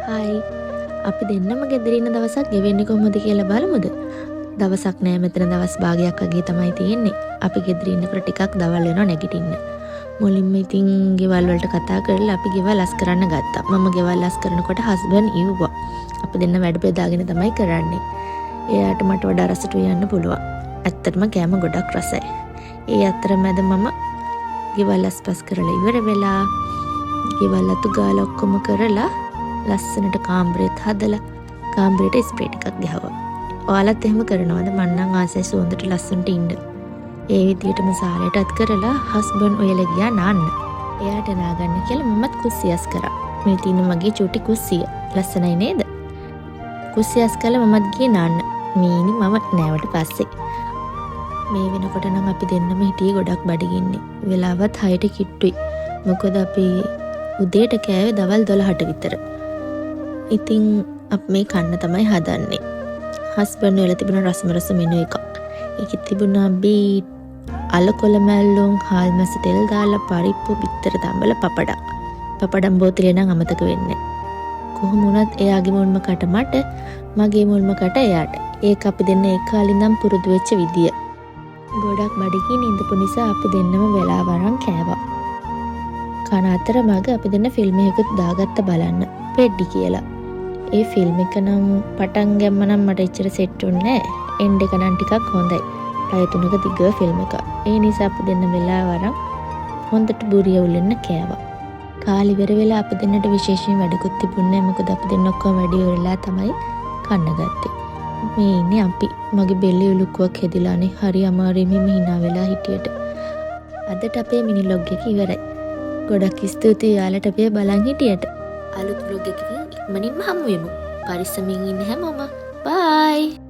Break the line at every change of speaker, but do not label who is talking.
Hi. අපි දෙන්නම ගෙදර ඉන්න දවසක් ගෙවෙන්නේ කොහොමද කියලා බලමුද? දවසක් නෑ මෙතන දවස් භාගයක් වගේ තමයි තියෙන්නේ. අපි ගෙදර ඉන්නකොට ටිකක් දවල් වෙනවා නැගිටින්න. මුලින්ම ඉතින් ගෙවල් වලට කතා කරලා අපි ගෙවල් අස් කරන්න ගත්තා. මම ගෙවල් අස් කරනකොට හස්බන්ඩ් ඉව්වා. අපි දෙන්න වැඩ බෙදාගෙන තමයි කරන්නේ. එයාට මට වඩා රසට යන්න පුළුවන්. ඇත්තටම කෑම ගොඩක් රසයි. ඒ අතරමැද මම ගෙවල් අස්පස් කරලා ඉවර වෙලා ගෙවල් අතු ගාලා ඔක්කොම කරලා ලස්සනට කාමරේත් හදලා කාමරේට ස්ප්‍රේ ටිකක් ගහුවා. ඔයාලත් එහෙම කරනවද? මං නම් ආසයි සුවඳට ලස්සනට ඉන්න. ඒ විදිහටම සාලේටත් කරලා හස්බන්ඩ් ඔයලා ගියා නාන්න. එයාට නාගන්න කියලා මමත් කුස්සියස් කරා. මේ තියෙන මගේ චූටි කුස්සිය. ලස්සනයි නේද? කුස්සියස් කළා මමත් ගියේ නාන්න. මීනි මම නෑවට පස්සේ. මේ වෙනකොට නම් අපි දෙන්නම හිටියේ ගොඩක් බඩගින්නේ. වෙලාවත් 6ට කිට්ටුයි. මොකද අපි උදේට කෑවේ දවල් 12ට විතර. ඉතින් අපි මේ කන්න තමයි හදන්නේ. හස්බන්ඩ් වෙලා තිබුණ රසමරස මෙනු එකක්. ඒකෙ තිබුණා බීට්, අලකොළ මැල්ලුම්, හාල් මැස්ස තෙල් දාලා පරිප්පු, බිත්තර තම්බල, පපඩම්. පපඩම් බෝතලේ නම් අමතක වෙන්නේ. කොහොම වුණත් එයාගේ මුල්ම කට මට, මගේ මුල්ම කට එයාට. ඒක අපි දෙන්න ඒ කාලේ ඉඳන් පුරුදු වෙච්ච විදිය. ගොඩක් බඩගින්න ඉඳපු නිසා අපි දෙන්නම වෙලාව අරන් කෑවා. කන අතර මග අපි දෙන්න ෆිල්ම් එකකුත් දාගත්ත බලන්න. පෙඩ්ඩි කියලා. ඒ ෆිල්ම් එක නම් පටන් ගැම්ම නම් මට එච්චර සෙට් වුණේ නැහැ. එන්ඩ් එක නම් ටිකක් හොඳයි. පැය 3ක දිග ෆිල්ම් එකක්. ඒ නිසා අපි දෙන්න වෙලාව අරන් හොඳට බුරිය උලෙන්න කෑවා. කාලි ඉවර වෙලා අපි දෙන්නට විශේෂයෙන් වැඩකුත් තිබුණේ නැහැ. මොකද අපි දෙන්න ඔක්කොම වැඩි ඉවරලා තමයි කන්න ගත්තේ. මේ ඉන්නේ අපි. මගේ බෙල්ලේ උලුක්කුවක් හැදිලානේ. හරි අමාරුයි මෙහෙම hina වෙලා හිටියට. අදට අපේ මිනි ලොග් එක ඉවරයි. ගොඩක් ස්තුතියි යාළුවට අපේ බලන් හිටියට. අලුත් vlog එකකින් ඉක්මනින්ම හමු වෙමු. පරිස්සමින් ඉන්න හැමෝම. බයි.